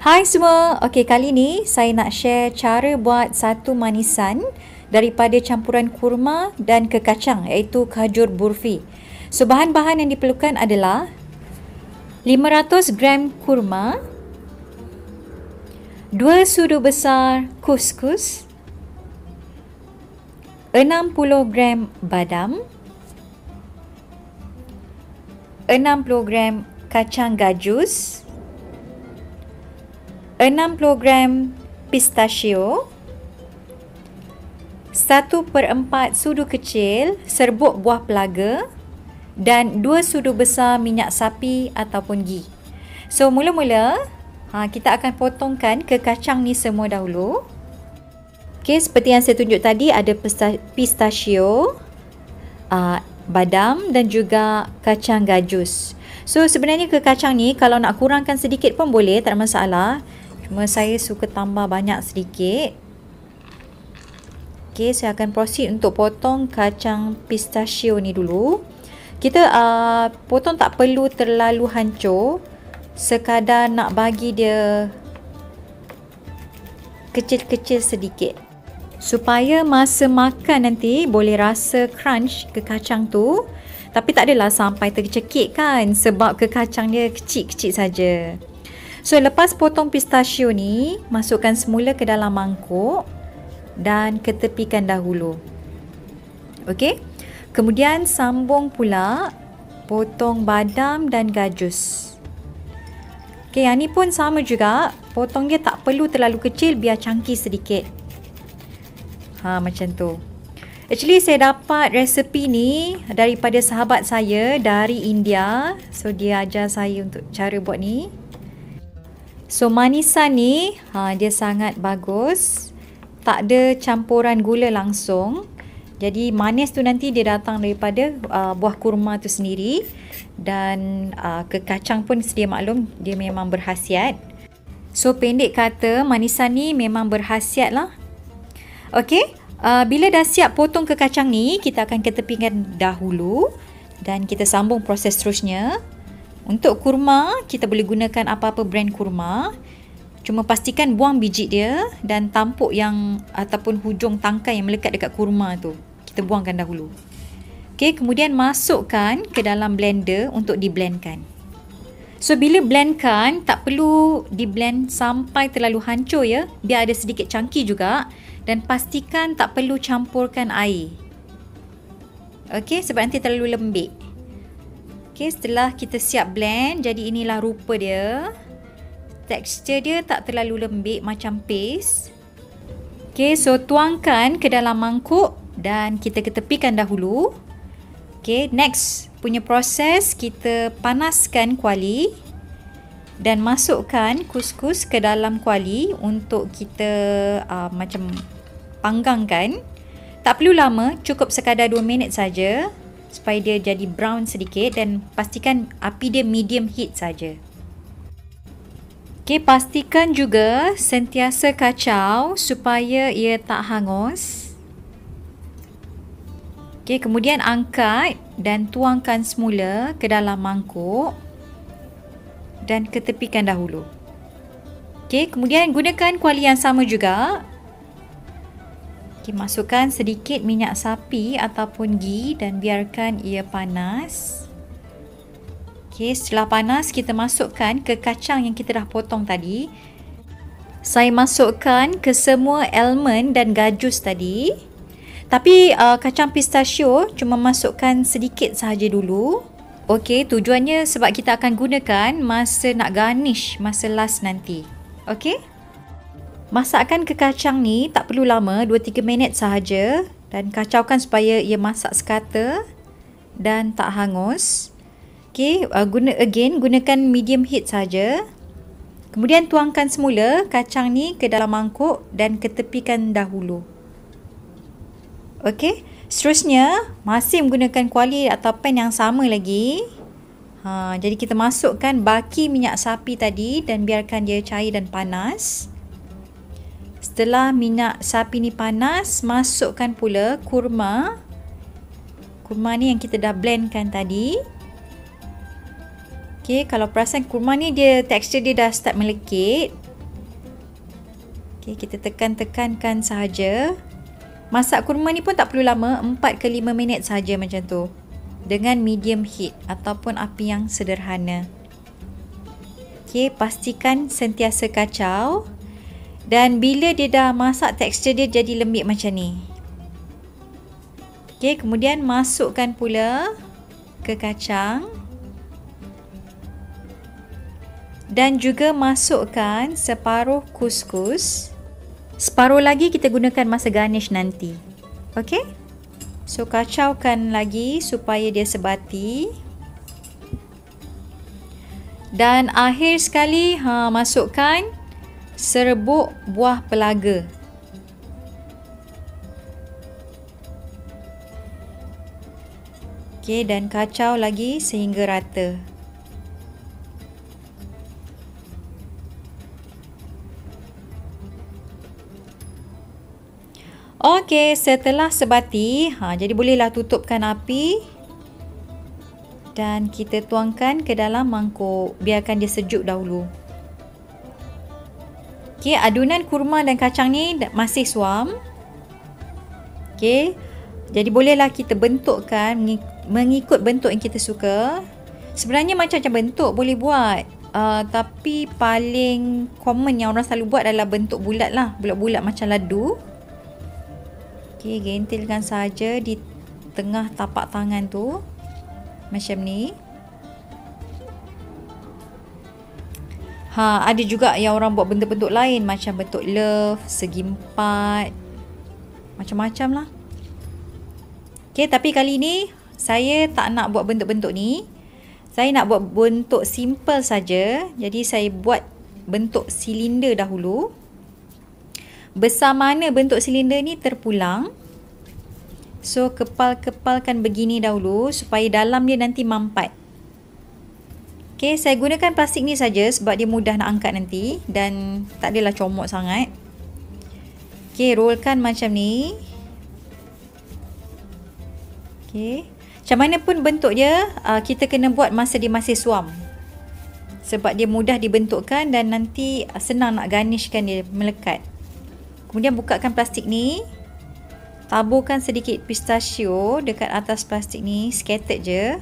Hai semua, okey kali ni saya nak share cara buat satu manisan daripada campuran kurma dan kekacang iaitu khajur burfi. So bahan-bahan yang diperlukan adalah 500 gram kurma, 2 sudu besar kuskus, 60 gram badam, 60 gram kacang gajus, 60 gram pistachio, 1/4 sudu kecil serbuk buah pelaga dan 2 sudu besar minyak sapi ataupun ghee. So mula-mula kita akan potongkan kekacang ni semua dahulu. Okey, seperti yang saya tunjuk tadi ada pistachio, badam dan juga kacang gajus. So sebenarnya kekacang ni kalau nak kurangkan sedikit pun boleh, tak ada masalah. Cuma saya suka tambah banyak sedikit. Okey, saya akan proceed untuk potong kacang pistachio ni dulu. Kita potong tak perlu terlalu hancur, sekadar nak bagi dia kecil-kecil sedikit. Supaya masa makan nanti boleh rasa crunch kekacang tu, tapi tak adalah sampai tercekik kan, sebab kekacang dia kecil-kecil saja. So lepas potong pistachio ni, masukkan semula ke dalam mangkuk dan ketepikan dahulu. Okey. Kemudian sambung pula potong badam dan gajus. Okey, yang ni pun sama juga, potong dia tak perlu terlalu kecil, biar chunky sedikit. Macam tu. Actually saya dapat resepi ni daripada sahabat saya dari India. So dia ajar saya untuk cara buat ni. So manisan ni dia sangat bagus. Tak ada campuran gula langsung. Jadi manis tu nanti dia datang daripada buah kurma tu sendiri. Dan kekacang pun sedia maklum dia memang berkhasiat. So pendek kata manisan ni memang berkhasiat lah. Okey, bila dah siap potong kekacang ni, kita akan ketepikan dahulu. Dan kita sambung proses seterusnya. Untuk kurma, kita boleh gunakan apa-apa brand kurma. Cuma pastikan buang biji dia dan tampuk yang ataupun hujung tangkai yang melekat dekat kurma tu. Kita buangkan dahulu. Okey, kemudian masukkan ke dalam blender untuk diblendkan. So bila blendkan, tak perlu diblend sampai terlalu hancur ya. Biar ada sedikit chunky juga. Dan pastikan tak perlu campurkan air. Okey, sebab nanti terlalu lembik. Okey, setelah kita siap blend, jadi inilah rupa dia. Tekstur dia tak terlalu lembik macam paste. Okey, so tuangkan ke dalam mangkuk dan kita ketepikan dahulu. Okey, next punya proses, kita panaskan kuali dan masukkan kuskus ke dalam kuali untuk kita macam panggangkan. Tak perlu lama, cukup sekadar 2 minit saja supaya dia jadi brown sedikit dan pastikan api dia medium heat saja. Okey, pastikan juga sentiasa kacau supaya ia tak hangus. Okey, kemudian angkat dan tuangkan semula ke dalam mangkuk dan ketepikan dahulu. Okey, kemudian gunakan kuali yang sama juga. Okey, masukkan sedikit minyak sapi ataupun ghee dan biarkan ia panas. Okey, setelah panas kita masukkan ke kacang yang kita dah potong tadi. Saya masukkan ke semua almond dan gajus tadi. Tapi kacang pistachio cuma masukkan sedikit sahaja dulu. Okey, tujuannya sebab kita akan gunakan masa nak garnish masa last nanti. Okey? Masakkan kekacang ni tak perlu lama, 2-3 minit sahaja dan kacaukan supaya ia masak sekata dan tak hangus. Okey, gunakan medium heat saja. Kemudian tuangkan semula kacang ni ke dalam mangkuk dan ketepikan dahulu. Okey, seterusnya masih menggunakan kuali atau pan yang sama lagi. Jadi kita masukkan baki minyak sapi tadi dan biarkan dia cair dan panas. Setelah minyak sapi ni panas, masukkan pula kurma. Kurma ni yang kita dah blendkan tadi. Okey, kalau perasan kurma ni dia tekstur dia dah start melekit. Okey, kita tekan-tekankan sahaja. Masak kurma ni pun tak perlu lama, 4 ke 5 minit sahaja macam tu. Dengan medium heat ataupun api yang sederhana. Okey, pastikan sentiasa kacau. Dan bila dia dah masak, tekstur dia jadi lembik macam ni. Okey, kemudian masukkan pula ke kacang. Dan juga masukkan separuh kuskus. Separuh lagi kita gunakan masa garnish nanti. Okey? So kacaukan lagi supaya dia sebati. Dan akhir sekali masukkan serbuk buah pelaga. Okey, dan kacau lagi sehingga rata. Okey, setelah sebati, jadi bolehlah tutupkan api dan kita tuangkan ke dalam mangkuk. Biarkan dia sejuk dahulu. Okey, adunan kurma dan kacang ni masih suam. Okey, jadi bolehlah kita bentukkan mengikut bentuk yang kita suka. Sebenarnya macam-macam bentuk boleh buat. Tapi paling common yang orang selalu buat adalah bentuk bulat lah. Bulat-bulat macam ladu. Okey, gentilkan saja di tengah tapak tangan tu. Macam ni. Ada juga yang orang buat bentuk-bentuk lain. Macam bentuk love, segi empat. Macam-macam lah. Okey, tapi kali ni saya tak nak buat bentuk-bentuk ni. Saya nak buat bentuk simple saja. Jadi saya buat bentuk silinder dahulu. Besar mana bentuk silinder ni terpulang. So kepal-kepalkan begini dahulu supaya dalam dia nanti mampat. Okey, saya gunakan plastik ni saja sebab dia mudah nak angkat nanti dan tak adalah comot sangat. Okey, rollkan macam ni. Okey. Macam mana pun bentuk dia, kita kena buat masa dia masih suam. Sebab dia mudah dibentukkan dan nanti senang nak garnishkan dia melekat. Kemudian bukakan plastik ni. Taburkan sedikit pistachio dekat atas plastik ni. Scattered je.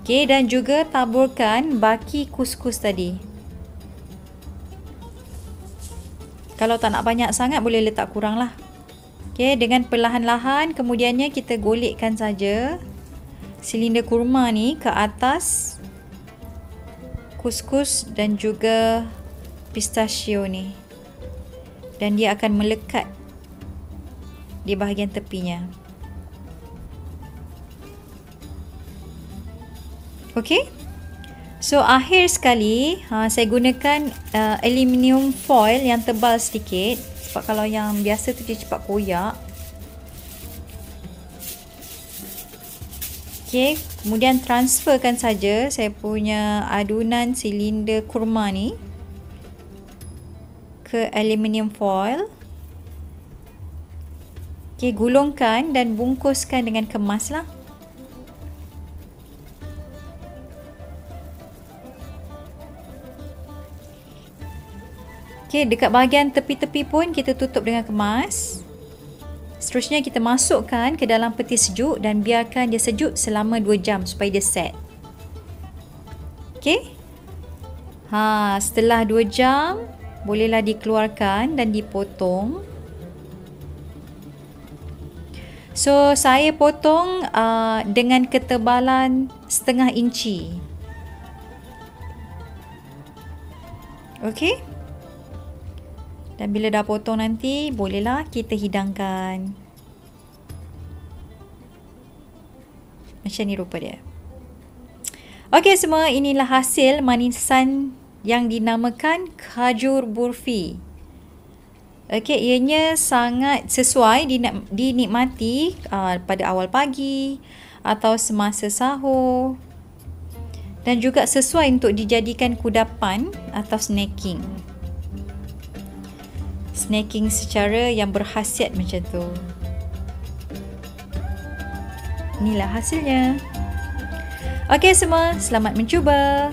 Okey, dan juga taburkan baki kuskus tadi. Kalau tak nak banyak sangat, boleh letak kurang lah. Okey, dengan perlahan-lahan kemudiannya kita golekkan saja silinder kurma ni ke atas kuskus dan juga pistachio ni. Dan dia akan melekat di bahagian tepinya. Okey. So akhir sekali saya gunakan aluminium foil yang tebal sedikit. Sebab kalau yang biasa tu dia cepat koyak. Okey, kemudian transferkan saja saya punya adunan silinder kurma ni ke aluminium foil. Okey, gulungkan dan bungkuskan dengan kemas lah. Okey, dekat bahagian tepi-tepi pun kita tutup dengan kemas. Seterusnya kita masukkan ke dalam peti sejuk dan biarkan dia sejuk selama 2 jam supaya dia set. Okey. Setelah 2 jam bolehlah dikeluarkan dan dipotong. So saya potong dengan ketebalan setengah inci. Okey. Dan bila dah potong nanti, bolehlah kita hidangkan. Macam ni rupa dia. Okey semua, inilah hasil manisan yang dinamakan khajur burfi. Okey, ianya sangat sesuai dinikmati pada awal pagi atau semasa sahur. Dan juga sesuai untuk dijadikan kudapan atau snacking. Snacking secara yang berkhasiat macam tu. Inilah hasilnya. Okey semua, selamat mencuba.